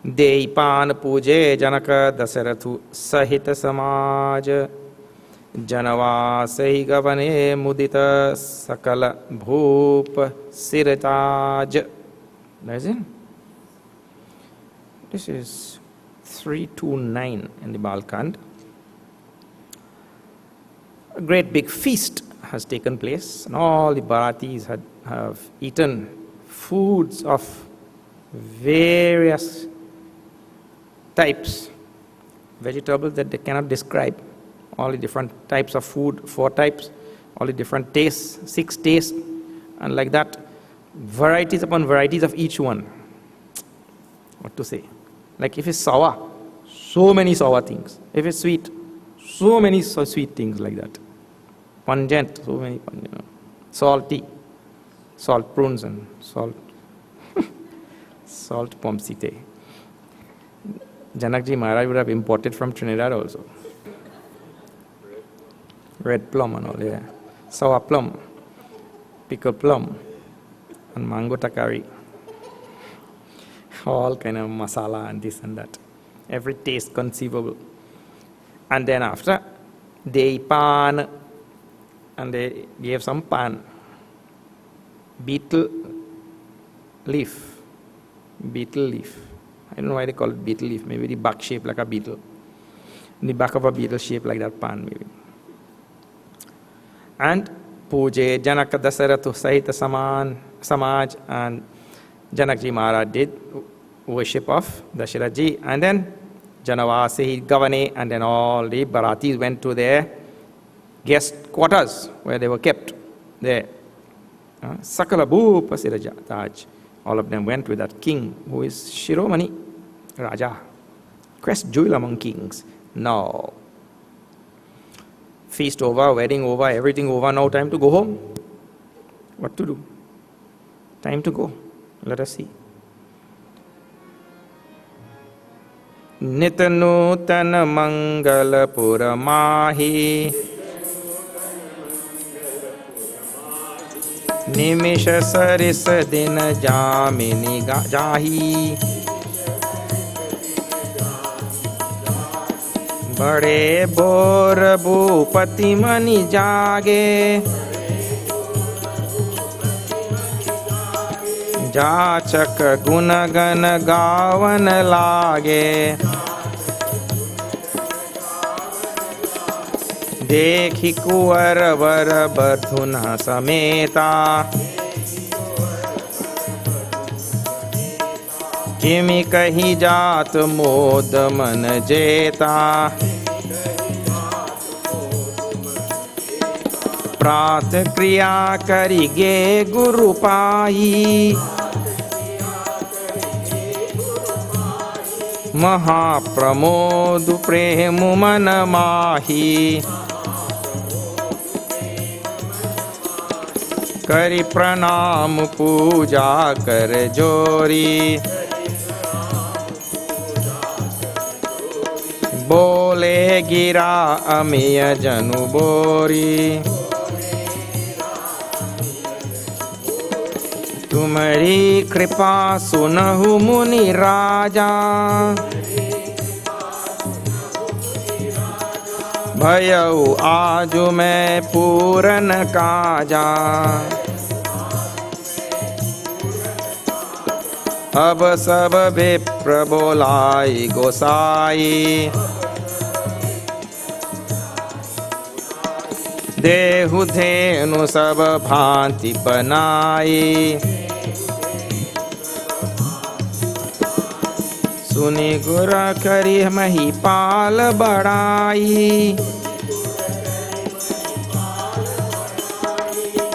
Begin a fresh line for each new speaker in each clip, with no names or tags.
देईपान पूजे जनक दशरथु सहित समाज जनवास ही गवने मुदित सकल भूप सिरताज. That's it. This is 329 in the Balkand. A great big feast has taken place, and all the Bharatis have eaten foods of various types, vegetables that they cannot describe, all the different types of food, 4 types, all the different tastes, 6 tastes, and like that, varieties upon varieties of each one. What to say? Like if it's sour, so many sour things. If it's sweet, so many sweet things like that. Pungent, so many pungent. Salty, salt prunes and salt, salt pomsite. Janakji Maharaj would have imported from Trinidad also. Red plum and all, yeah. Sour plum, pickled plum, and mango takari. All kind of masala and this and that. Every taste conceivable. And then after, they pan, and they gave some pan. Beetle leaf. Beetle leaf. I don't know why they call it beetle leaf. Maybe the back shape like a beetle. The back of a beetle shape like that pan maybe. And Puje Janaka Dasarathu Sahita Samaj, and Janakji Maharaj did worship of Dasharathji, and then Janavasi Gavane, and then all the Bharatis went to their guest quarters where they were kept there. Sakala Bhupa Sirataj. All of them went with that king who is Shiromani Raja. Quest jewel among kings. Now, feast over, wedding over, everything over, now time to go home. What to do? Time to go. Let us see. Nitanutana Mangala Pura Mahi Nimish Saris Din Jamini Jahi Bade Bor Bhupati Mani Jage Jachak Gunagan Gavan Lage देखी कुंवर वर बधुना समेता किमि कही जात मोद मन जेता प्रात क्रिया करिगे गुरु पाई महाप्रमोद प्रेम मन माही करि प्रणाम पूजा कर जोरी बोले गिरा अमिय जनु बोरी तुम्हारी कृपा सुनहु मुनि राजा भयउ आजु मैं पूरन काजा अब सब विप्र बोलाई गोसाई देहु धेनु सब भांति बनाई सुनि गुर करी महिपाल बड़ाई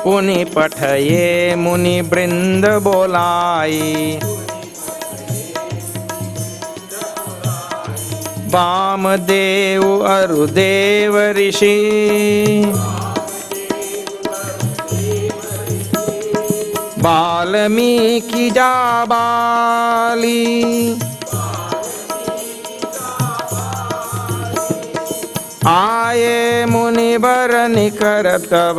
पुनि पठये मुनि वृंद बोलाई वामदेव अरुदेव ऋषि वाल्मीकि जाबाली आये मुनिवर निकर तब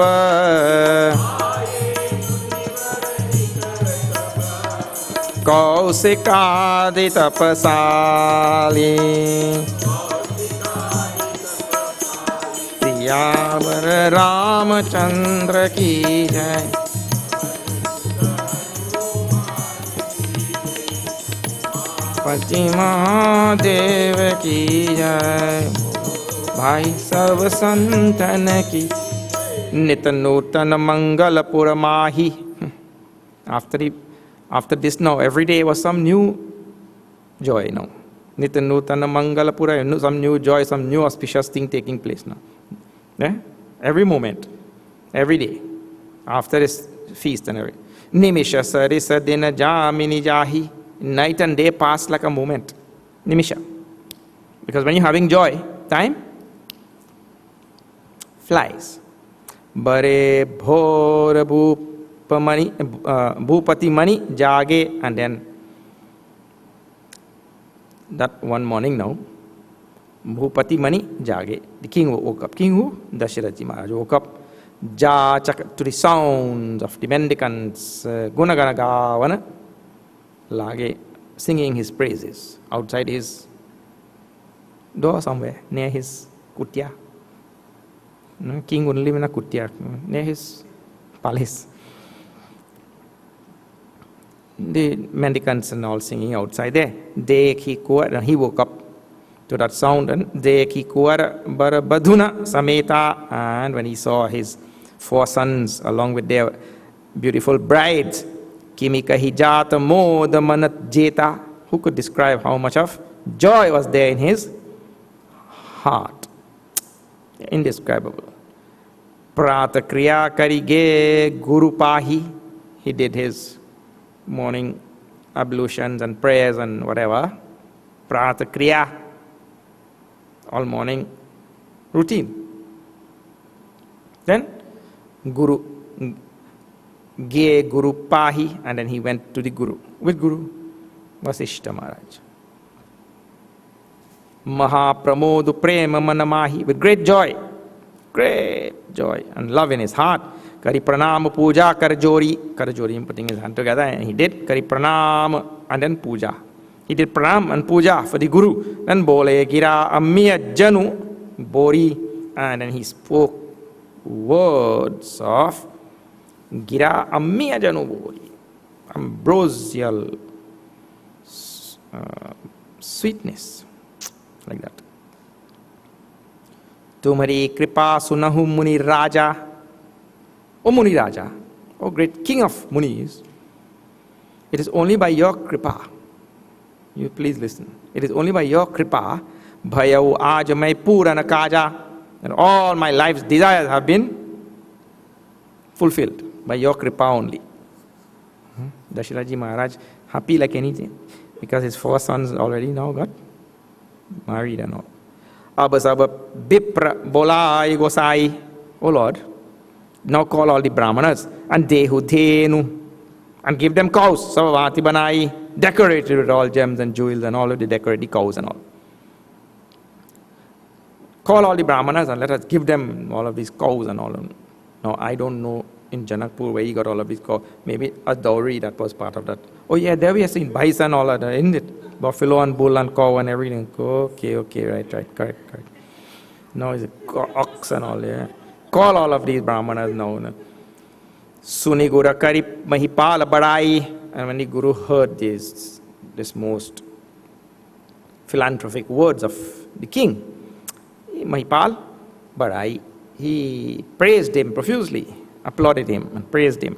कौशिकादि तपसाली सियावर रामचंद्र की जय। पति महादेव की जय। भाई सब संतन की नित नूतन मंगलपुर माही। After this now, every day was some new joy now. Nitya Nutana Mangalapura, some new joy, some new auspicious thing taking place now. Yeah? Every moment, every day, after this feast and everything. Nimisha sarisa dina jamini jahi. Night and day pass like a moment. Nimisha. Because when you're having joy, time flies. Bare bhor Bhupati Mani Jage, and then that one morning now, Bhupati Mani Jage, the king woke up. King who? Dasharath Maharaj woke up Ja to the sounds of the mendicants, Gunagana Gavana, Lage, singing his praises outside his door somewhere, near his kutia. King would live in a kutia, near his palace. The mendicants and all singing outside there. He woke up to that sound, and Badhuna Sameta, and when he saw his 4 sons along with their beautiful brides, Kimika Hijata Moda Manat Jeta, who could describe how much of joy was there in his heart? Indescribable. Prata Kriya Karige Guru Pahi, he did his morning ablutions and prayers and whatever. Prata Kriya, all morning routine. Then Guru Ge Guru Pahi, and then he went to the Guru. With Guru? Vasishta Maharaj. Mahapramodu Prema Manamahi, with great joy and love in his heart. Kari Pranam Puja Karjori. Karjori, putting his hand together, and he did Kari Pranam and then Puja. He did Pranam and Puja for the Guru. Then Bole Gira Ammiya Janu Bori, and then he spoke words of Gira Ammiya Janu Bori, ambrosial sweetness, like that. Tumari Kripa Sunahu Muni Raja. O Muni Raja, O great king of Munis, it is only by your Kripa, you please listen, it is only by your Kripa, Bhayau Aja Mai Purana Kaja, and all my life's desires have been fulfilled by your Kripa only. Dasharath Maharaj happy like anything, because his 4 sons already now got married and all. Abasaba Bipra Bolai Gosai, O Lord, now call all the Brahmanas and Dehu Dhenu and give them cows, Savavati Banai, decorated with all gems and jewels and all of the decorated cows and all. Call all the Brahmanas and let us give them all of these cows and all of them. Now I don't know in Janakpur where he got all of these cows. Maybe a dowry that was part of that. Oh yeah, there we have seen bison and all of that, isn't it? Buffalo and bull and cow and everything. Okay, right, correct. Now it's ox and all, yeah. Call all of these Brahmanas now. Sunigura Karip Mahipala Badai. And when the Guru heard this most philanthropic words of the king, Mahipal Badai, he praised him profusely, applauded him and praised him,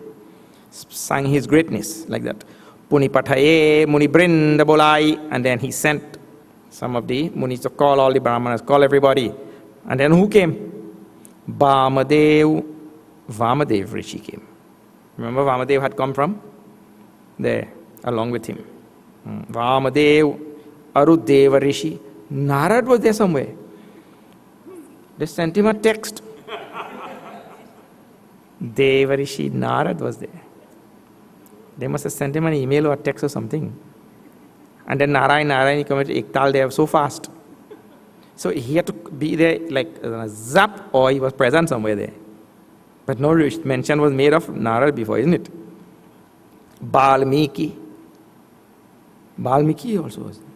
sang his greatness like that. Puni Pataye Muni Brinda Bolai, and then he sent some of the Munis to call all the Brahmanas, call everybody. And then who came? Vamadev Rishi came. Remember, Vamadev had come from there along with him. Vamadev, Arudeva Rishi. Narad was there somewhere. They sent him a text. Deva Rishi, Narad was there. They must have sent him an email or a text or something. And then Narayan, he committed Ektal there so fast. So he had to be there like a zap, or he was present somewhere there. But no mention was made of Narad before, isn't it? Balmiki, Valmiki also was there.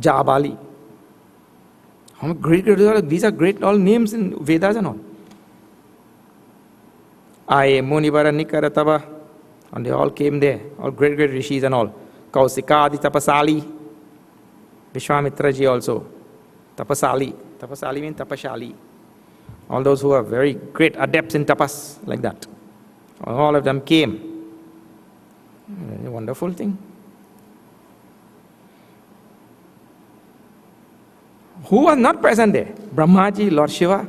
Jabali. How great, these are great all names in Vedas and all. Aye, Munivara Nikaratava, and they all came there, all great rishis and all. Kausika Adi Tapasali, Vishwamitraji also, Tapasali. Tapasali means Tapashali. All those who are very great adepts in tapas, like that. All of them came. A wonderful thing. Who was not present there? Brahmaji, Lord Shiva.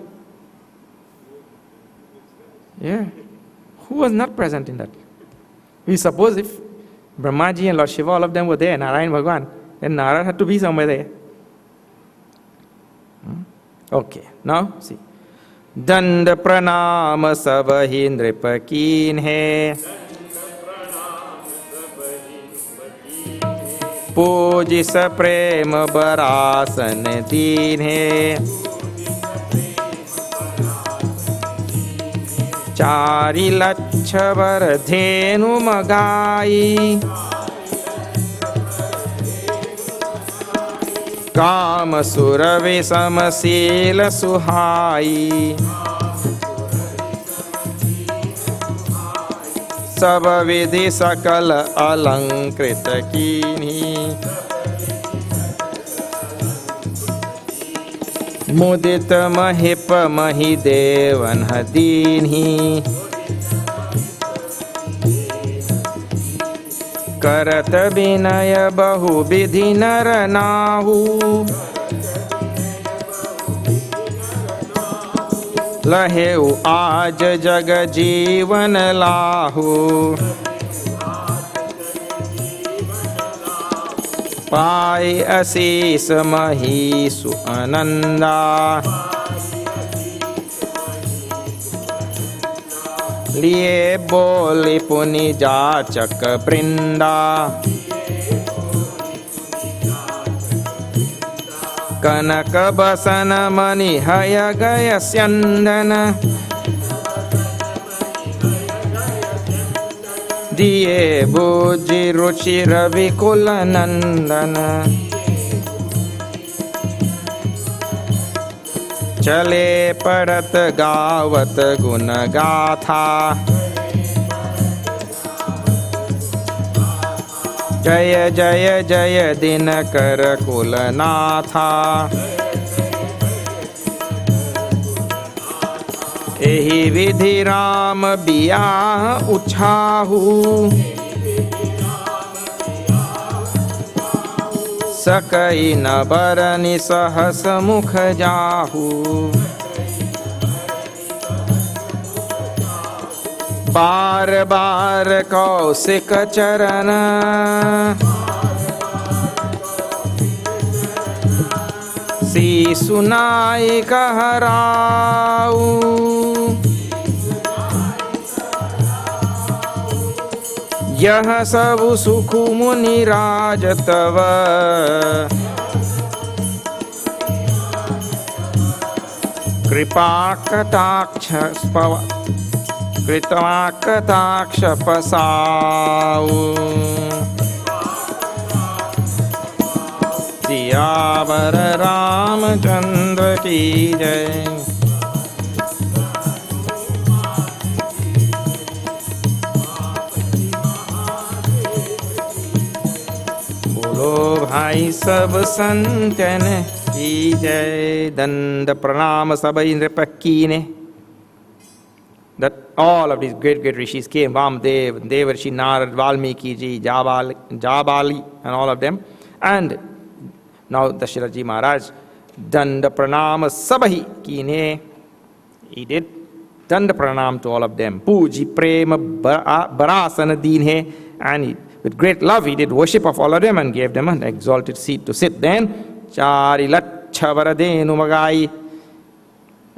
Yeah. Who was not present in that? We suppose if Brahmaji and Lord Shiva, all of them were there, Narayan Bhagwan, then Narad had to be somewhere there. Okay, now see. Dand pranam sabahi nripakin hai, पूजिस प्रेम बरासन दीन है, चारि लक्ष वर धेनु मगाई, काम सुर विषम शील सुहाई, सब विधि सकल अलंकृत कीन्ही, मुदित महिप महि देवन दीन्ही, करत विनय बहु विधि नर नाहु, लहेउ आज जग जीवन लाहु, पाए अशीष महीसु आनंदा, लिए बोली पुनि जाचक वृंदा, कनक बसन मणि हय गय स्यंदन, दिए भुजि रुचि रवि कुल नंदन, चले पड़त गावत गुण गाथा, जय जय जय दिनकर कुलनाथा, एहि विधि राम बियाह उछाहु, सकई न बरनि सहस मुख जाहु, बार बार कौशिक चरण, सी सुनाई कहराऊ, यह सब सुख मुनि राज तव, कृपा कटाक्ष कृपा कटाक्ष पसाऊ, सियावर रामचंद्र की जय। बोलो भाई सब संतन की जय। दंड प्रणाम सबई नृपकीने। That all of these great rishis came, Vamdev, Devarshi, Narad, Valmiki ji, Jabali, and all of them. And now Dasharathji Maharaj, Danda Pranam Sabahi Kine, he did Danda Pranam to all of them. Puji Prema Barasana Dinhe, and he, with great love he did worship of all of them and gave them an exalted seat to sit. Then Chari Lacha Varadenu Magai,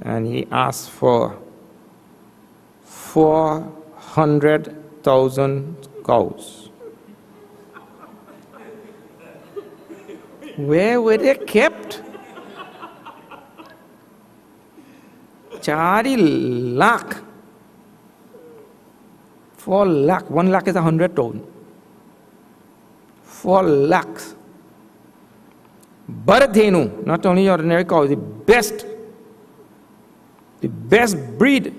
and he asked for 400,000 cows. Where were they kept? 4 lakh. 4 lakh. 1 lakh is 100,000. 4 lakhs. Bharadhenu, not only ordinary cow, the best breed.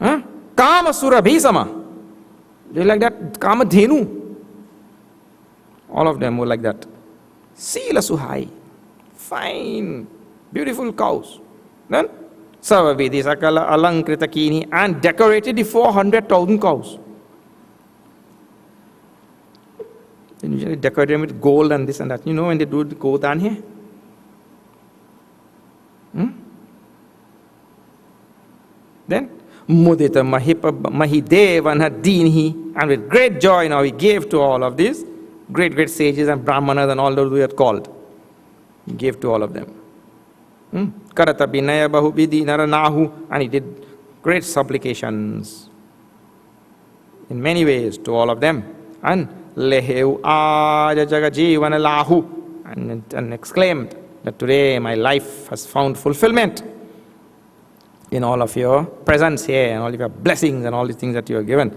Huh? Kama Surabhisama. They like that. Kama Dhenu. All of them were like that. Sila Suhai. Fine, beautiful cows. Then Savavedi Sakala Alankritakini, and decorated the 400,000 cows. They usually decorate them with gold and this and that. You know when they do the Godan here? Then Mudita Mahidevan Hadinhi, and with great joy now he gave to all of these great sages and Brahmanas and all those we are called. He gave to all of them. Karata Binaya Bahubidi Naranahu, and he did great supplications in many ways to all of them. And Leheu Aja Jagajivan Lahu, and exclaimed that today my life has found fulfillment in all of your presence here and all of your blessings and all the things that you are given.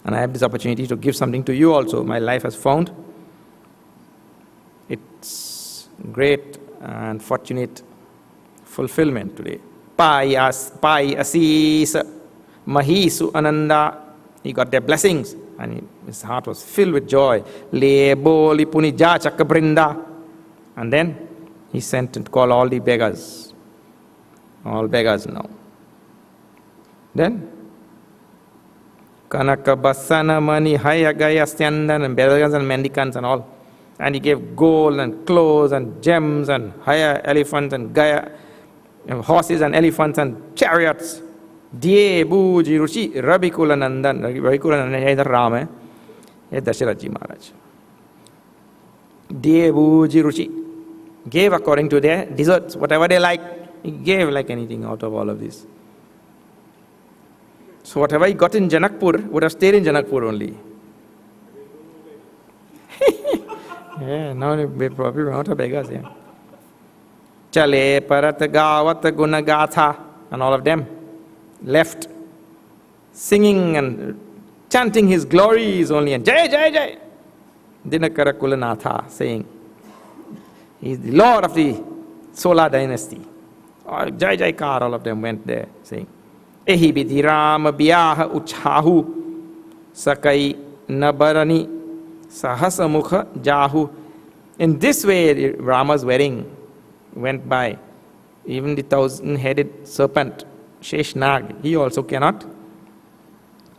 And I have this opportunity to give something to you also. My life has found its great and fortunate fulfillment today. Pai Asis Mahisu Ananda. He got their blessings and his heart was filled with joy. Lebo Lipunija Chakabrinda. And then he sent and called all the beggars. All beggars now. Then Kanaka Basana Mani Hayagaya Styandan and beggars and mendicants and all. And he gave gold and clothes and gems and higher elephants and Gaya, horses and elephants and chariots. Die Buji Ruchi Rabikulanandan. Rabikulanandan is Rama. Is Dasharathji Maharaj. Die Buji Ruchi. Gave according to their deserts, whatever they like. He gave like anything out of all of this. So whatever he got in Janakpur would have stayed in Janakpur only. Yeah, now they probably run out of beggars. Yeah. Chale, Parat, Gawat, Gunagatha, and all of them left singing and chanting his glories only, and Jai, Jai, Jai. Dinakara Kulanatha saying, he is the lord of the Sola dynasty. Jai Jai Kar, all of them went there saying, Ehi Bidiram Biyaha Uchahu Sakai Nabarani Sahasamukha Jahu. In this way, Rama's wedding went by. Even the 1,000-headed serpent, Sheshnag, he also cannot.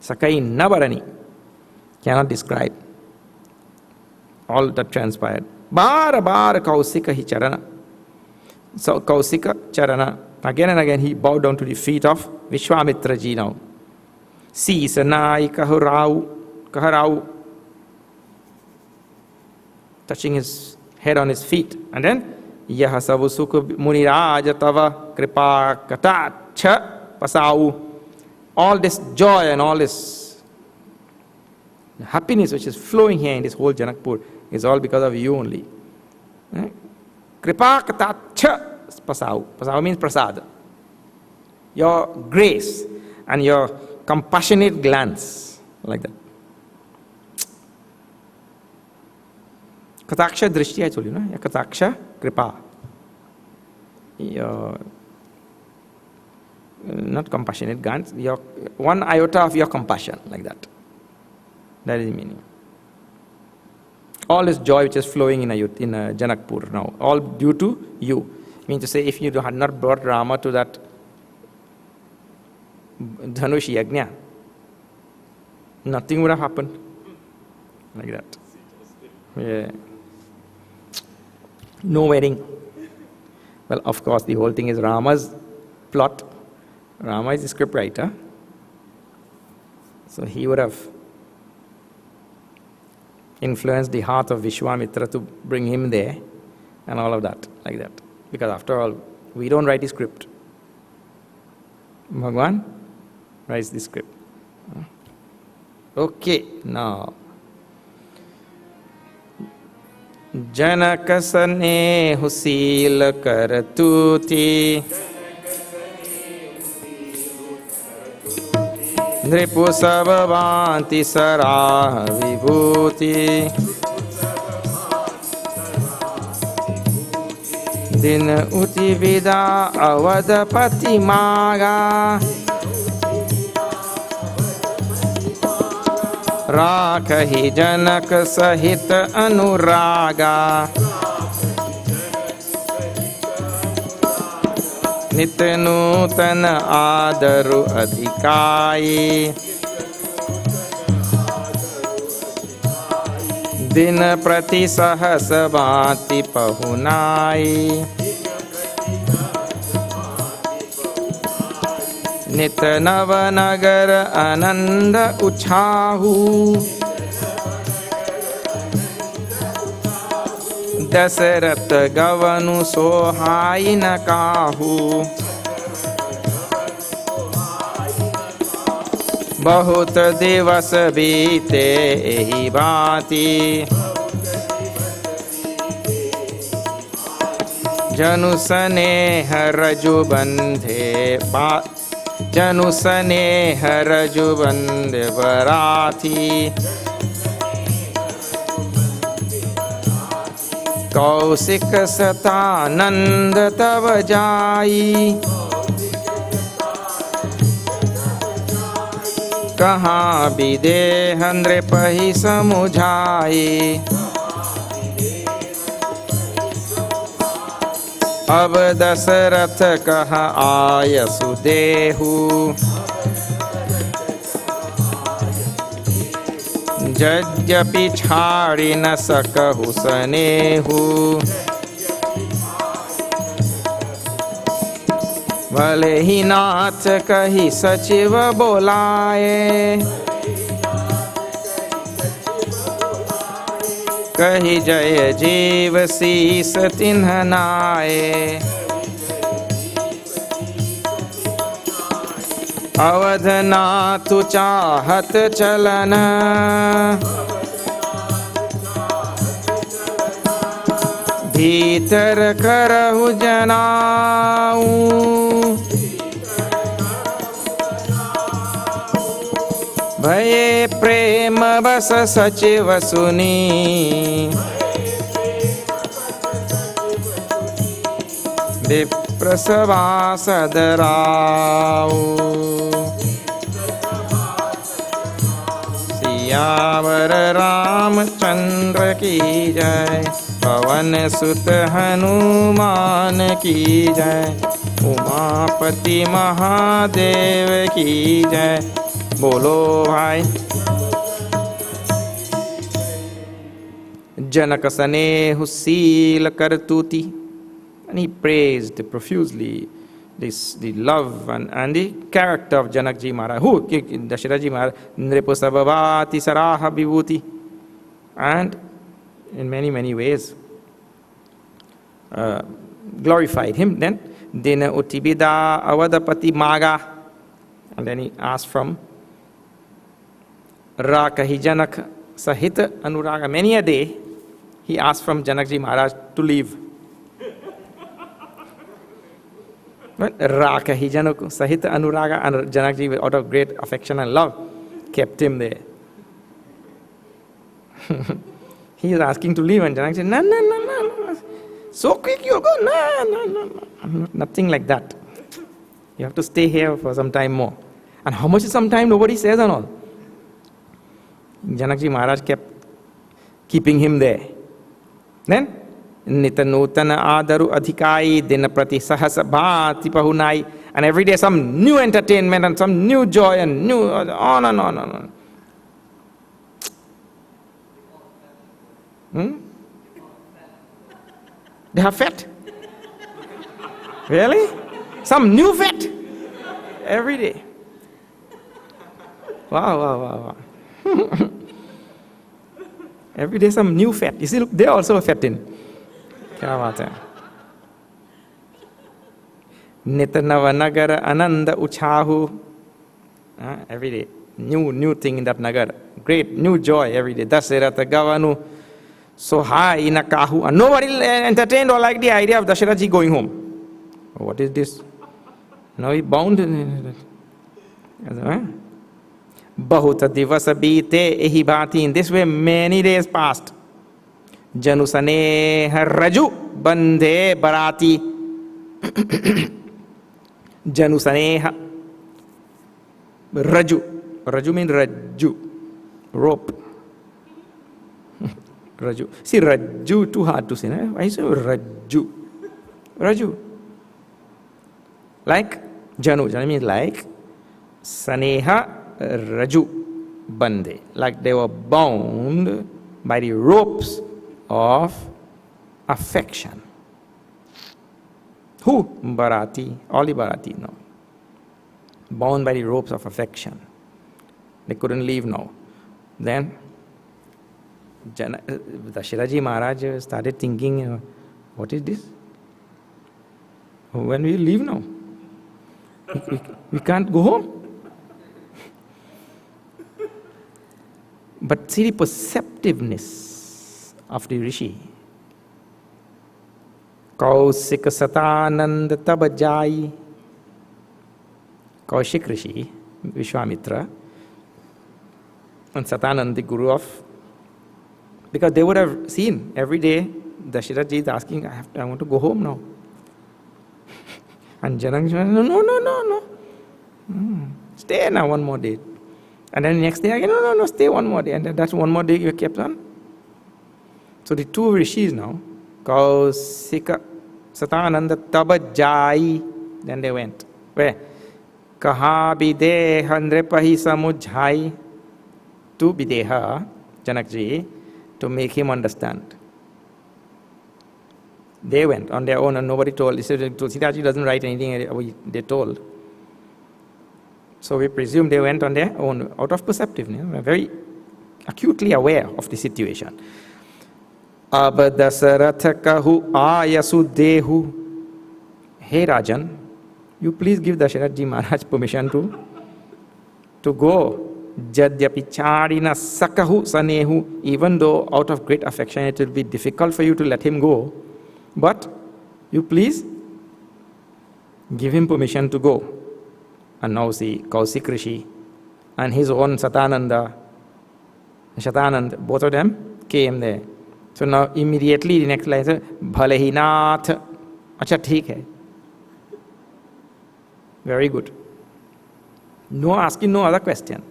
Sakai Nabarani cannot describe all that transpired. Bara Bara Kausika Hicharana. So Kausika Charana, again and again he bowed down to the feet of Vishwamitra ji now. Sisanai Kaharau, touching his head on his feet. And then Yahasavusuku Muniraja Tava Kripa Katacha Pasau. All this joy and all this happiness which is flowing here in this whole Janakpur is all because of you only. Kripa Katacha Pasau. Pasau means prasad. Your grace and your compassionate glance, like that. Kataksha Drishti, I told you, no? Kataksha Kripa. Your, not compassionate glance, your one iota of your compassion, like that. That is the meaning. All this joy which is flowing in Janakpur now, all due to you. I mean to say, if you had not brought Rama to that Dhanush Yajna, nothing would have happened. Like that. Yeah. No wedding. Well, of course, the whole thing is Rama's plot. Rama is the script writer. So he would have influenced the heart of Vishwamitra to bring him there and all of that, like that. Because after all, we don't write the script. Bhagwan writes the script. Okay, now. Janakasane husil karatuti Nripu sabhavanti sarah vibhuti दिन उति विदा अवधपति मागा, राखहि जनक सहित अनुरागा, नित नूतन आदरु अधिकाई, दिन प्रति सहस भांति पहुनाई, नित नव नगर आनंद उछाहू, दशरथ गवनु सोहाई न काहू, बहुत दिवस बीते एहि भांति, जनु स्नेह रजु बंधे जनु स्नेह रजु बंधे बराथी, कौशिक सतानंद तब जाई, कहाँ विदेह नृपहि समुझाई, अब दशरथ कह आयसु देहु, यद्यपि छाड़ी न सकहु सनेहु, भले ही नाथ कही सचिव बोलाए, कही जय जीव शीस तिन्ह नाए, अवधनाथ चाहत चलन, भीतर करहु जनाऊ, भये प्रेम बस सचिव सुनी, विप्र सभासद राऊ, सियावर रामचंद्र की जय, पवन सुत हनुमान की जय, उमापति महादेव की जय। बोलो भाई। जनक स्नेहु शील करतुति, and he praised profusely the love and the character of Janakji Maharaj. Who? Dasharathji Maharaj, Nripu Sabhavati Saraha Vibhuti. And in many ways glorified him. Then Dina Utibida Avadapati Maga. And then he asked from Rakahi Janak Sahita Anuraga. Many a day he asked from Janakji Maharaj to leave. But Rakahi Janak Sahita Anuraga, and Janakji, out of great affection and love, kept him there. He was asking to leave, and Janakji said, no. So quick you'll go? No. Nothing like that. You have to stay here for some time more. And how much is some time? Nobody says and all. Janakji Maharaj kept keeping him there. Then, Nitanutana Adaru Adhikai, Dinaprati Sahasa Bhati Pahunai, and every day some new entertainment and some new joy and new on and on. They have fat? Really? Some new fat? Every day. Wow. Every day some new fat. You see, look, they're also fat in. Kya baat hai? Nitanava Nagara Ananda Uchahu. Every day. New thing in that Nagar. Great new joy every day. Dasarata Gavanu. So high in a kahu. And nobody entertained or liked the idea of Dasharathji going home. What is this? Now he bound. Bahuta divasa bite ehi bhati. In this way many days passed. Janusaneha Raju Bandhe Barati. Janusaneha Raju. Raju means Raju, rope. Raju. See, Raju too hard to say. Why is it Raju? Raju. Like Janu. Janu means like. Saneha Raju Bande. Like they were bound by the ropes of affection. Who? Bharati. All the Bharati now. Bound by the ropes of affection. They couldn't leave now. Then Dashiraji Maharaj started thinking, what is this? When we leave now? We can't go home. But see the perceptiveness of the Rishi. Kausika Satananda Tabajai. Kaushik Rishi, Vishwamitra, and Satananda, the guru of. Because they would have seen every day Dashiraji is asking, I want to go home now. And Janaka said, no. Stay now one more day. And then the next day again, no, stay one more day. And that's one more day you kept on. So the two rishis now, Kausika Satananda Tabajai, then they went. Where? Kaha Bideha Nripahi Samujhai. To Bideha, Janakji, to make him understand. They went on their own and nobody told. Tulsidaji doesn't write anything, they told. So we presume they went on their own, out of perceptiveness, very acutely aware of the situation. Abadasaratakahu ayasudehu. Hey Rajan, you please give Dasharathji Maharaj permission to go. Jadyapi charina sakahu sanehu. Even though out of great affection it will be difficult for you to let him go, but you please give him permission to go. And now see Kausik Rishi and his own Shatananda, both of them came there. So now immediately the next line says, Bhalehi Nath. Acha theek hai. Very good. No asking no other question.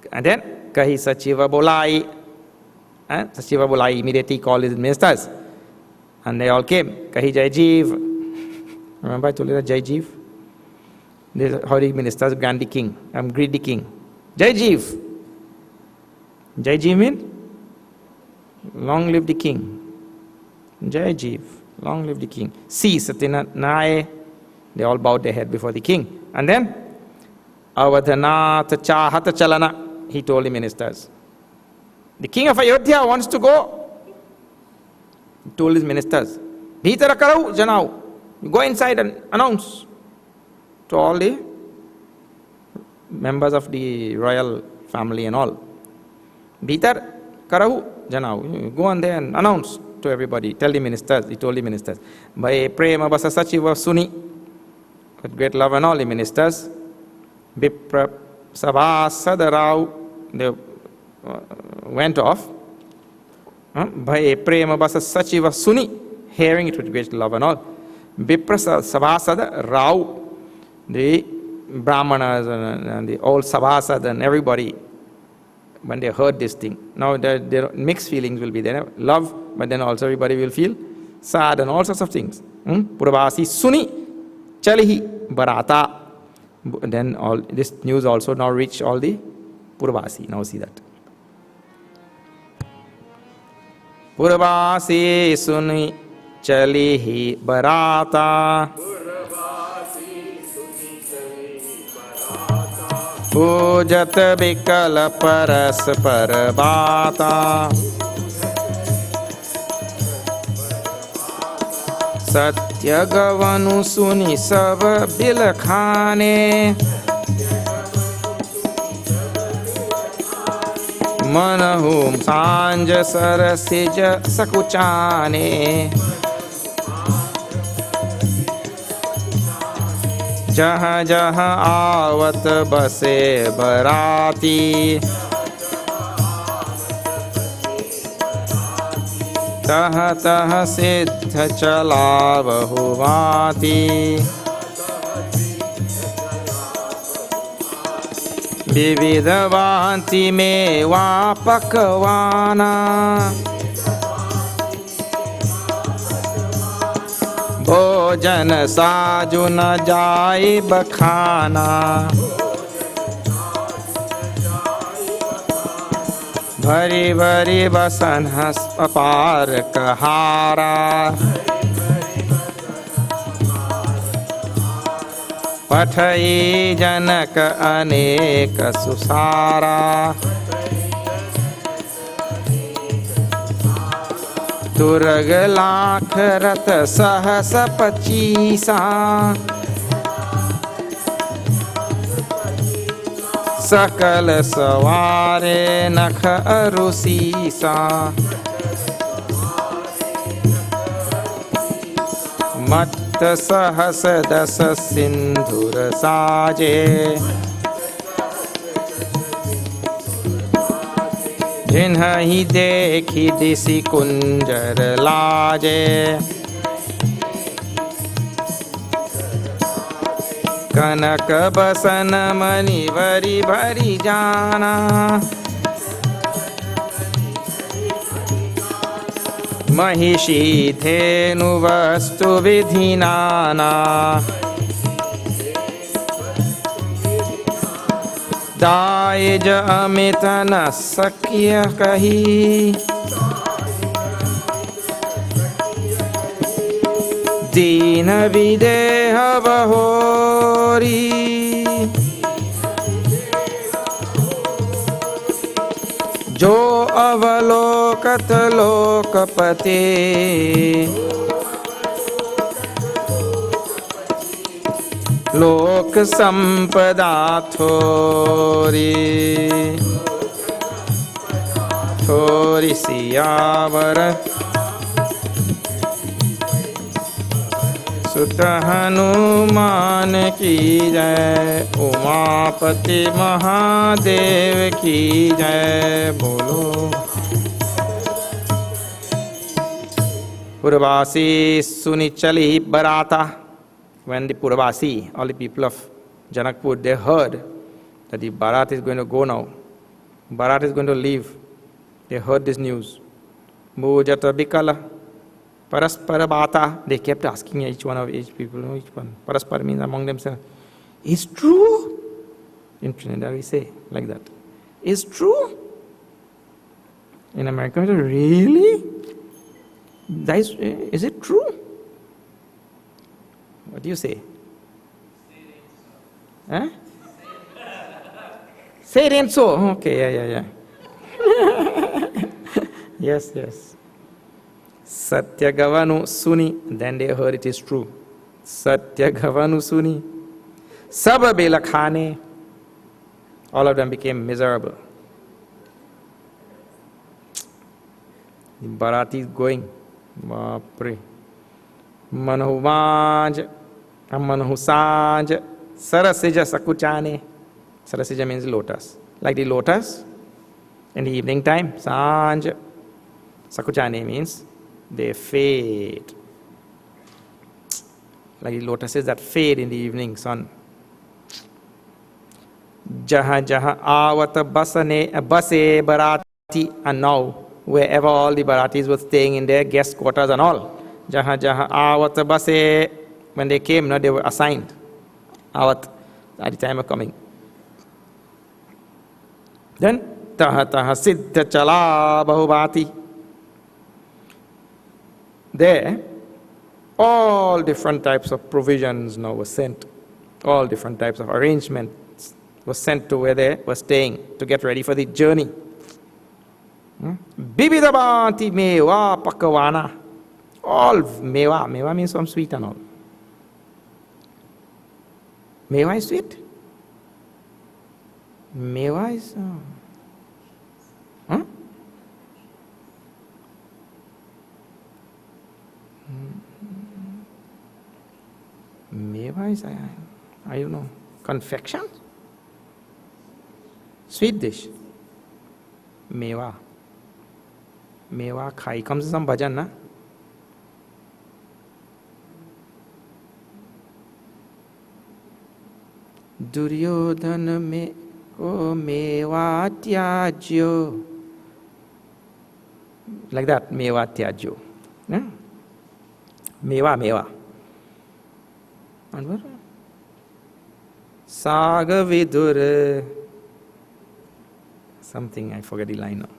And then Kahi Sachiva Bolai. Sachiva Bolai immediately called his ministers. And they all came. Kahi Jaijeev. Remember I told you that Jaijeev? This is how the ministers grant the king. Greet the king. Jaijeev. Jaijeev means long live the king. Jaijeev. Long live the king. See Satina Nae. They all bowed their head before the king. And then Avadhanata Chahata Chalana. He told the ministers. The king of Ayodhya wants to go. He told his ministers. Bhitara karau janau. You go inside and announce to all the members of the royal family and all. Bhitar karahu janau. You go on there and announce to everybody. Tell the ministers. He told the ministers. Bhai prema basa sachiva suni. With great love and all the ministers. Bipra sabhasadarau. They went off. Bhai prema basa sachiva suni. Hearing it with great love and all. Bipra Sabhasada Rao, the Brahmanas and the old Sabhasad and everybody, when they heard this thing, now their mixed feelings will be there. Love, but then also everybody will feel sad and all sorts of things. Purvasi Suni Chalihi Bharata. Then all this news also now reached all the Purvasi. Now see that. Purvasi Suni Chalihi Bharata. Pujat Bikala Paras Parabhata. Satya Gavanu Suni Sab Bilakhane. Manahum Sanja Sarasija Sakuchane. Jaha jaha avat base barati. तह तह सिद्ध चला बहुभांति, विविध भांति मेवा पकवाना, भोजन साजु न जाए बखाना, भरी भरी बसन हस अपार कहारा, पठई जनक अनेक सुसारा, तुरग लाख रत सहस पचीसा, सकल सवारे नख अरुसीसा, मत्त सहस दस सिंधुर साजे, जिन्हि देखी दिसि कुंजर लाजे, कनक बसन मणि भरी भरी जाना, महिषी धेनु वस्तु विधि नाना, दायज अमित न सख्य कही, दीन विदेह बहोरी, जो अवलोकत लोकपते, लोक संपदा थोरी, थोरी सियावर सुत हनुमान की जय, उमापति महादेव की जय। बोलो। पुरवासी सुनि चली बराता. When the Puravasi, all the people of Janakpur, they heard that the Bharat is going to go now, Bharat is going to leave. They heard this news. Mujata Bikala, Paraspara Bhata. They kept asking each one of each people, each one. Paraspara means among themselves. Is true? In Trinidad we say like that. Is true? In America, really? Is it true? What do you say? Huh? Say it ain't so. Okay, yeah. Yes. Satyagavanu Suni. Then they heard it is true. Satyagavanu Suni. Sababela Khane. All of them became miserable. The Bharati is going. Bapre. Manahuvaj. Manahusaj. Sarasija Sakuchane. Sarasija means lotus. Like the lotus in the evening time. Sanj. Sakuchane means they fade. Like the lotuses that fade in the evening sun. Jaha jaha awata base barati. And now, wherever all the Bharatis were staying in their guest quarters and all. Jaha jaha awata base. When they came, they were assigned. Awat, at the time of coming. Then, taha taha siddha chala bahubhati. There, all different types of provisions now were sent. All different types of arrangements were sent to where they were staying to get ready for the journey. Bibidabhanti meva pakawana. All meva. Meva means some sweet and all. Meva is sweet? Meva is... Meva is, I don't know, confection? Sweet dish. Meva. Mewa khai. Comes in some bhajan, na? Duryodhana me ko mewa tyajyo. Like that, mewa tyajyo. Yeah? Mewa. And what? Saga vidur. Something, I forget the line now.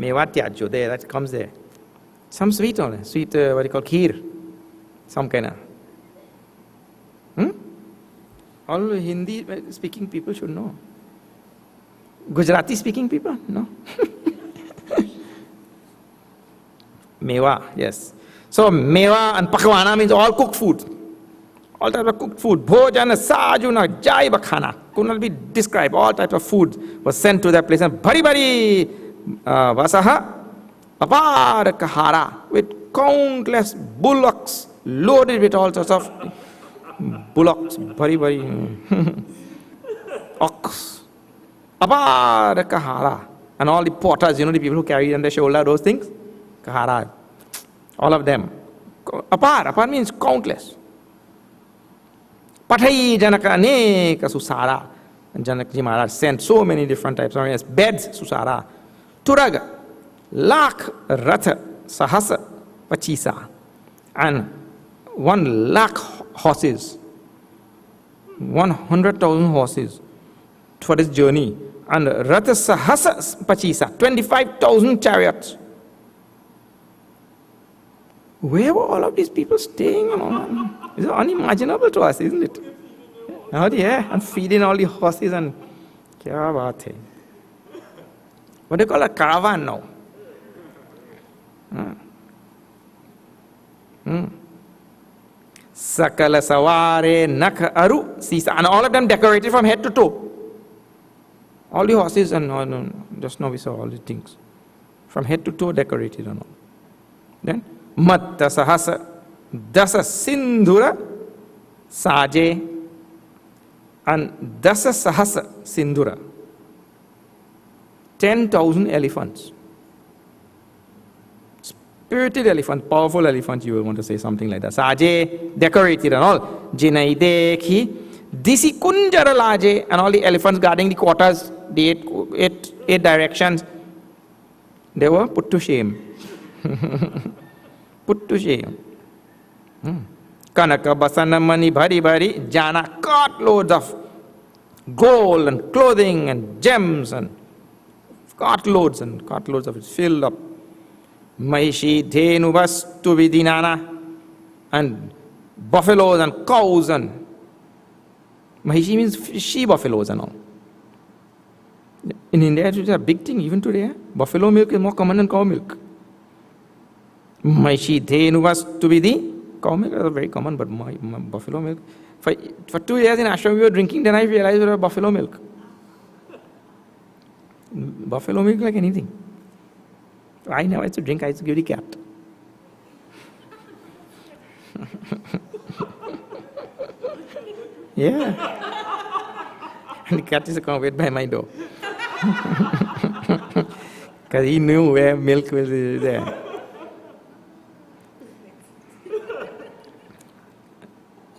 Mewa tyajyo, there, that comes there. Some sweet only. Sweet, what you call kheer. Some kind of. All Hindi speaking people should know. Gujarati speaking people? No. Mewa, yes. So mewa and pakwana means all cooked food. All types of cooked food. Bhojana, sajuna, jai bakhana. Could not be described. All types of food was sent to that place. And bari vasaha apar kahara, with countless bullocks loaded with all sorts of bullocks, bari ox, apar kahara, and all the porters, the people who carry on their shoulder those things, kahara, all of them. Apar means countless. Pathai Janaka Aneka Susara. And Janakji Maharaj sent so many different types of beds, Susara. Turaga, Lakh Ratha Sahasa Pachisa. And 1,00,000 horses, 100,000 horses for this journey. And Ratha Sahasa Pachisa, 25,000 chariots. Where were all of these people staying? It's unimaginable to us, isn't it? Oh, yeah, and feeding all the horses and kya baat hai. What do you call a caravan now? Sakala Saware Nak Aru Sisa, and all of them decorated from head to toe. All the horses and just now we saw all the things. From head to toe decorated and all. Then Matta Sahasa Dasa Sindhura Saje and Dasa Sahasa Sindhura. 10,000 elephants. Spirited elephant, powerful elephant, you will want to say something like that. Saje, decorated and all. Jinai dekhi, Disi Kunjara Laje, and all the elephants guarding the quarters, the eight directions, they were put to shame. Put to shame. Kanaka Basana Mani Bari Jana, cartloads of gold and clothing and gems and cartloads of it filled up. Maishi Dhenu Vastu Vidinana, and buffaloes and cows, and Mahishi means she buffaloes and all. In India it is a big thing even today. Buffalo milk is more common than cow milk. Maishi Dhenu Vastu Vidi. Cow milk is very common, but buffalo milk. For 2 years in ashram we were drinking, then I realized it was buffalo milk. Buffalo milk like anything. I never used to drink, I used to give the cat. Yeah. And the cat used to come wait by my door. Because he knew where milk was there.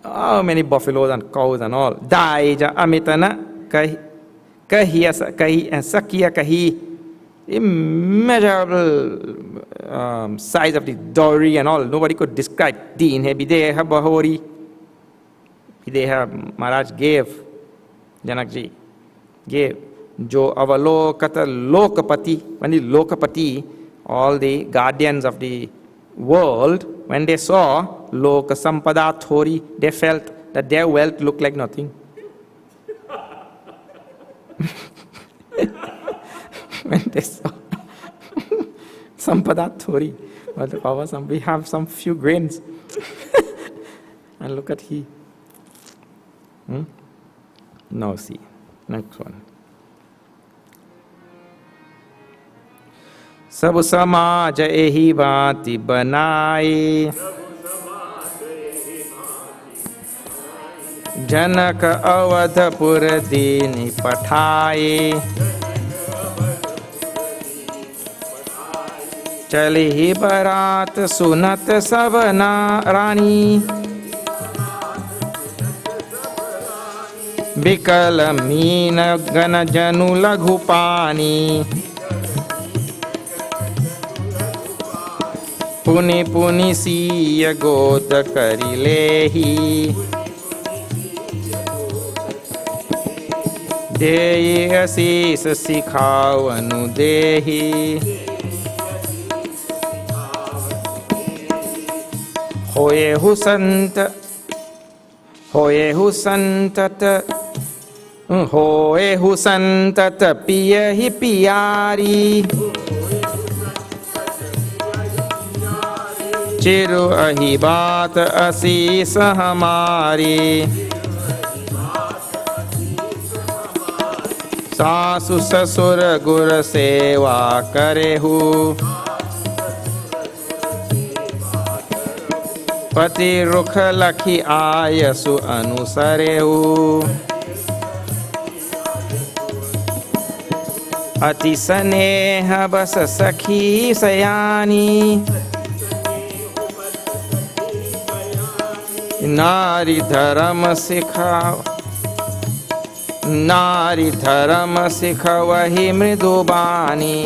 Oh, many buffaloes and cows and all. Daija amitana kahiyasa kahi and sakiya kahi. Immeasurable size of the dowry and all. Nobody could describe. Deen hai videha bahori. Videha Maharaj gave. Janakji gave. Jo avalokata lokapati. When the lokapati, all the guardians of the world, when they saw Loka Sampada Thori, they felt that their wealth looked like nothing. When they saw Sampada Thori, but the power, we have some few grains. And look at he. Now see, next one. Sab samaj ehi bhati banaye, Janak avadhapur dini pathaye, चली ही बारात सुनत सब रानी, बिकल mean gun जनु लघु पानी, पुनि पुनि सीय गोद करि लेहि, देहि असीस सिखावनु देहि, होएहु संत पियहि पियारी, चिरु अहि बात असीस हमारी, सासु ससुर गुर सेवा करेहु, पति रुख लखी आयसु अनुसरेहु, अति स्नेह बस सखी सयानी, नारी धर्म सिखवहि मृदुबानी,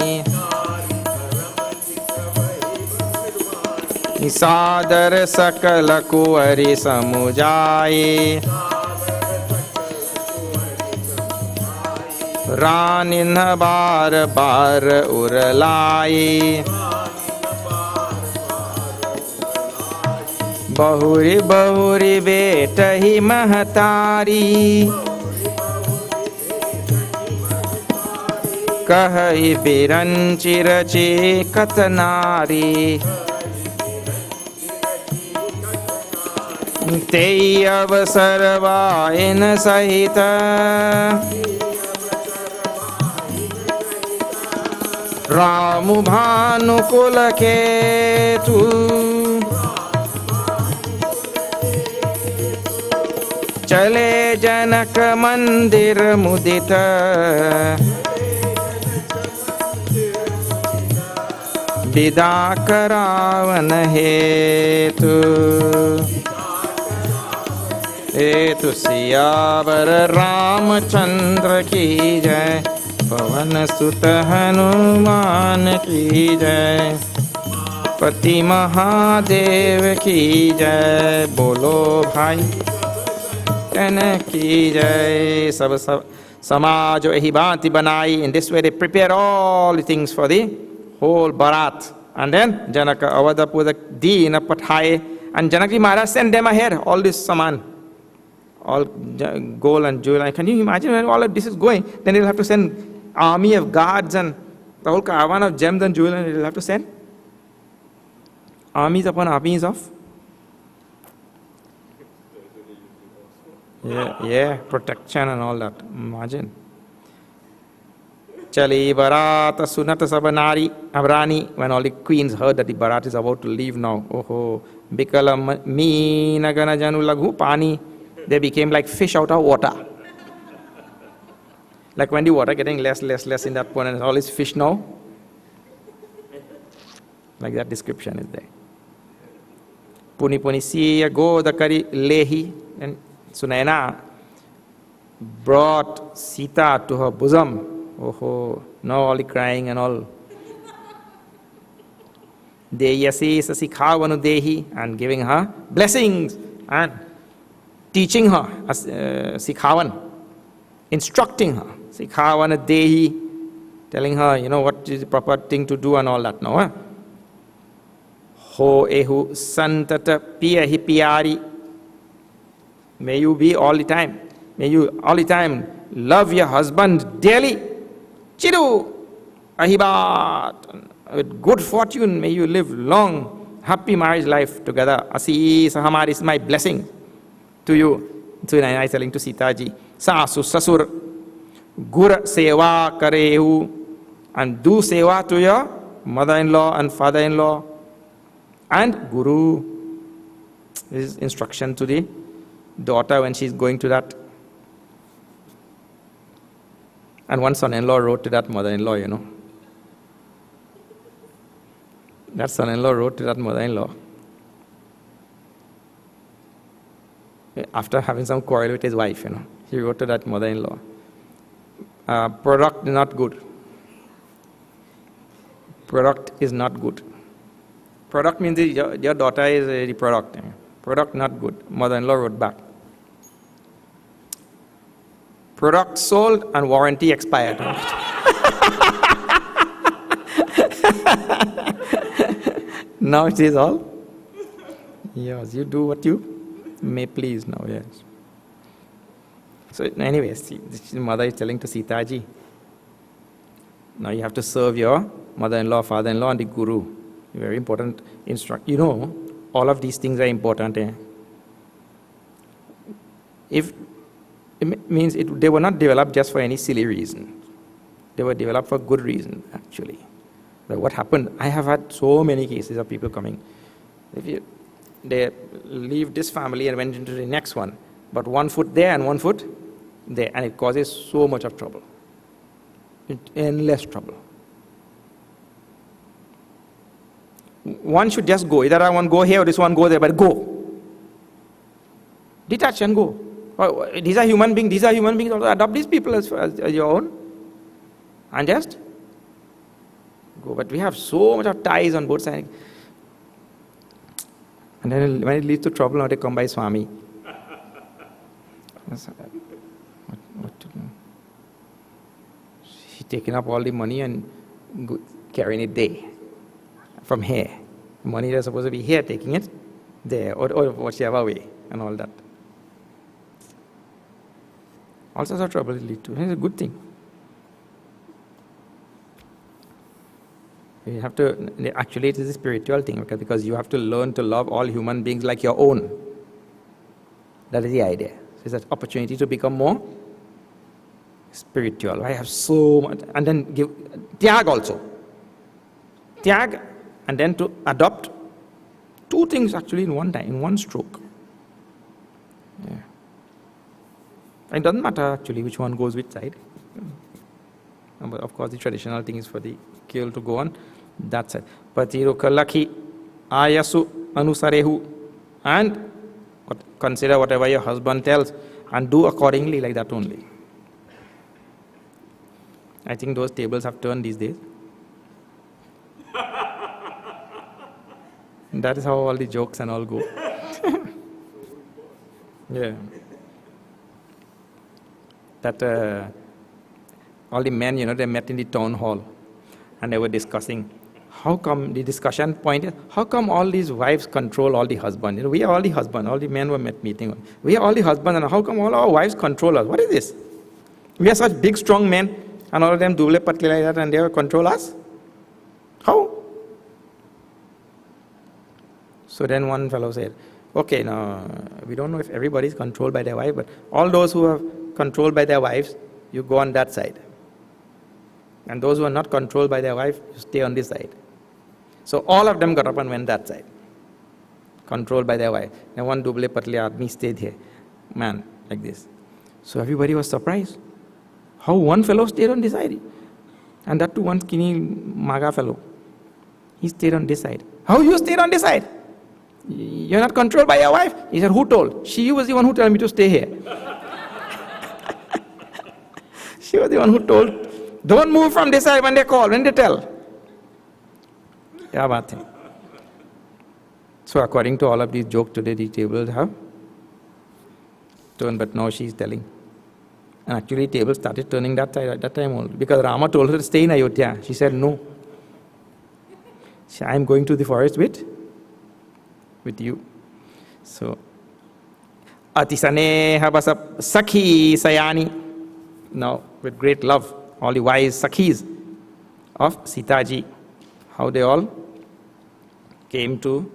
सादर सकल कुंवरी समुझाई, रानी न बार बार उरलाई, बहुरी बहुरी बेटहि महतारी, कहहि बिरंचि रची कत नारी, तेई अवसर वाइन सहित, राम भानुकुल केतु, चले जनक मंदिर मुदित, विदा करावन हेतु, हेतु सियावर रामचंद्र की जय, पवन सुत हनुमान की जय, पति महादेव की जय, बोलो भाई टन की जय। सब समाज यही भांति बनाई. In this way they prepare all the things for the whole Bharat. And then Janaka Avadapura Dina Pathai, and Janaki Maharaj sent them ahead, all this saman, all gold and jewel. Can you imagine when all of this is going? Then they'll have to send army of guards and the whole caravan of gems and jewel, and they'll have to send armies upon armies of protection and all that. Imagine. Chali Bharat Sunat Sabanari Abrani, when all the queens heard that the Bharat is about to leave now. Oh, Bikala Meenagana Janu Laghu Pani, they became like fish out of water. Like when the water getting less in that pond, and all is fish now. Like that description is there. Puni Puni Siya Godakari Lehi, and Sunaina brought Sita to her bosom. Oh, now all the crying and all. Deyasi Sasikhavanu Dehi, and giving her blessings and teaching her, Sikhavan, instructing her. Sikhavana Dehi, telling her, what is the proper thing to do and all that now. Ho Ehu Santata Piyahi Piyari. May you be all the time. May you all the time love your husband dearly. Chiru Ahibat. With good fortune, may you live long, happy marriage life together. Asi Sahamar is my blessing to you. So I telling to Sita ji, Sasu Sasur Gur Seva Karehu, and do Seva to your mother-in-law and father-in-law and Guru. This is instruction to the daughter when she's going to that. And one son-in-law wrote to that mother-in-law, That son-in-law wrote to that mother-in-law. After having some quarrel with his wife, he wrote to that mother-in-law. Product not good. Product is not good. Product means your daughter is the product. Product not good. Mother-in-law wrote back. Product sold and warranty expired. Now it is all. Yes, you do what you may please now, yes. So anyways, the mother is telling to Sitaji, now you have to serve your mother-in-law, father-in-law and the guru. Very important all of these things are important. If it means they were not developed just for any silly reason. They were developed for good reason, actually. But what happened, I have had so many cases of people coming. They leave this family and went into the next one, but one foot there and one foot there, and it causes so much of trouble. Endless trouble. One should just go. Either I want to go here or this one go there, but go. Detach and go. These are human beings. Also adopt these people as your own. And just go. But we have so much of ties on both sides. And then when it leads to trouble, now they come by Swami. What to do? She's taking up all the money and carrying it there. From here. Money that's supposed to be here, taking it there, or whichever way, and all that. All sorts of trouble it leads to. It's a good thing. You have to, actually it is a spiritual thing, because you have to learn to love all human beings like your own. That is the idea. So it's an opportunity to become more spiritual. I have so much, and then give tyag also. Tyag, and then to adopt two things actually in one time, in one stroke. Yeah. It doesn't matter actually which one goes which side. But of course the traditional thing is for the girl to go on that side. Patiru kalaki ayasu anusarehu, and consider whatever your husband tells and do accordingly, like that only. I think those tables have turned these days. That is how all the jokes and all go. Yeah. That all the men, they met in the town hall and they were discussing how come, the discussion point is, how come all these wives control all the husbands? We are all the husbands, all the men were meeting. We are all the husbands, and how come all our wives control us? What is this? We are such big, strong men, and all of them double patli like that, and they will control us? How? So then one fellow said, okay, now we don't know if everybody is controlled by their wife, but all those who are controlled by their wives, you go on that side. And those who are not controlled by their wife, you stay on this side. So all of them got up and went that side. Controlled by their wife. And one double patli admi stayed here. Man, like this. So everybody was surprised. How one fellow stayed on this side. And that too, one skinny maga fellow. He stayed on this side. How you stayed on this side? You're not controlled by your wife? He said, who told? She was the one who told me to stay here. She was the one who told, don't move from this side when they call, when they tell. Yeah, baat hai. So according to all of these jokes today, the tables have turned, but now she's telling. And actually tables started turning that side at that time only. Because Rama told her to stay in Ayodhya. She said no. I'm going to the forest with you. So, Atisaneha basap sakhi sayani. Now, with great love, all the wise sakhis of Sitaji, how they all came to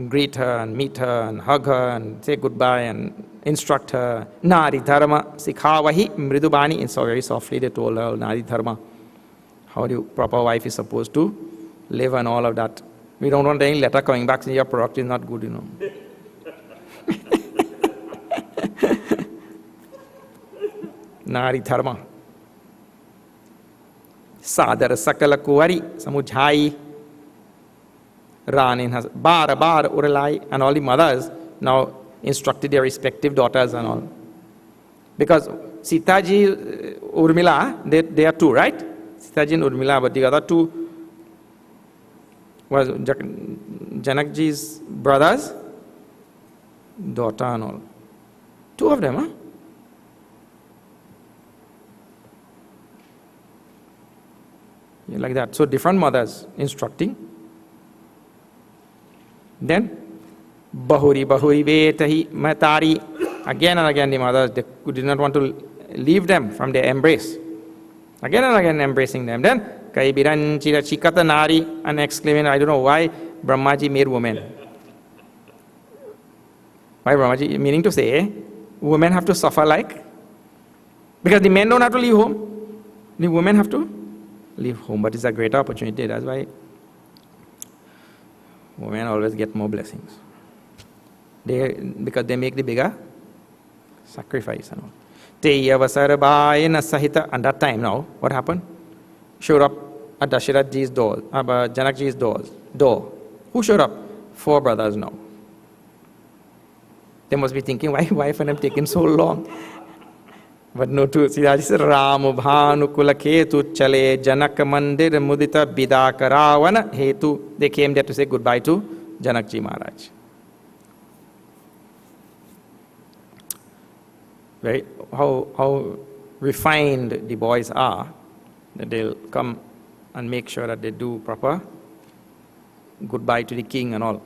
greet her and meet her and hug her and say goodbye and instruct her. Nari dharma sikhavahi mridubani. And so very softly they told her, Nari dharma, how the proper wife is supposed to live and all of that. We don't want any letter coming back saying your product is not good, Nari dharma. Sadar sakala kuvari samujhai. run in her bar uralai, and all the mothers now instructed their respective daughters and all. Because Sitaji, Urmila, they are two, right? Sitaji and Urmila, but the other two was Janakji's brother's daughter and all. Two of them, huh? Yeah, like that. So different mothers instructing. Then, Bahuri Vetahi Matari. Again and again the mothers, they did not want to leave them from their embrace. Again and again embracing them. Then, Kaibiran Chikata Nari, and exclaiming, I don't know why Brahmaji made women. Why Brahmaji? Meaning to say, women have to suffer like? Because the men don't have to leave home. The women have to leave home. But it's a great opportunity. That's why women always get more blessings. Because they make the bigger sacrifice and all. Teyavasarabhayana Sahita. And that time now, what happened? Showed up at Dasharathji's door, Janakji's door. Who showed up? 4 brothers now. They must be thinking, why for them taking so long? But no, to Siddhaji said, Ramu Bhanu Kulaketu Chale Janak Mandir Mudita Bidakaravana Hetu. They came there to say goodbye to Janakji Maharaj. Very, how refined the boys are, that they'll come and make sure that they do proper goodbye to the king and all.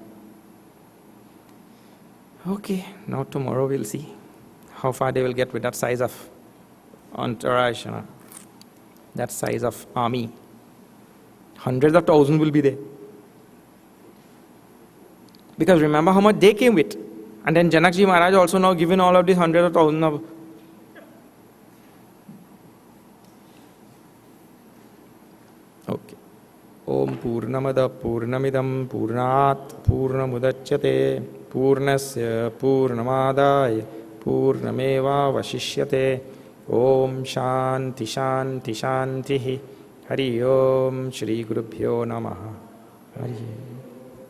Okay, now tomorrow we'll see how far they will get with that size of entourage, that size of army. Hundreds of thousands will be there. Because remember how much they came with. And then Janakji Maharaj also now given all of these hundreds of thousands of. Okay. Om Purnamada Purnamidam Purnat Purnamudachyate Purnasya Purnamadaya Purnameva Vashishyate. Om Shanti Shanti Shanti. Hari Om Shri Gurubhyo Namaha. Hari.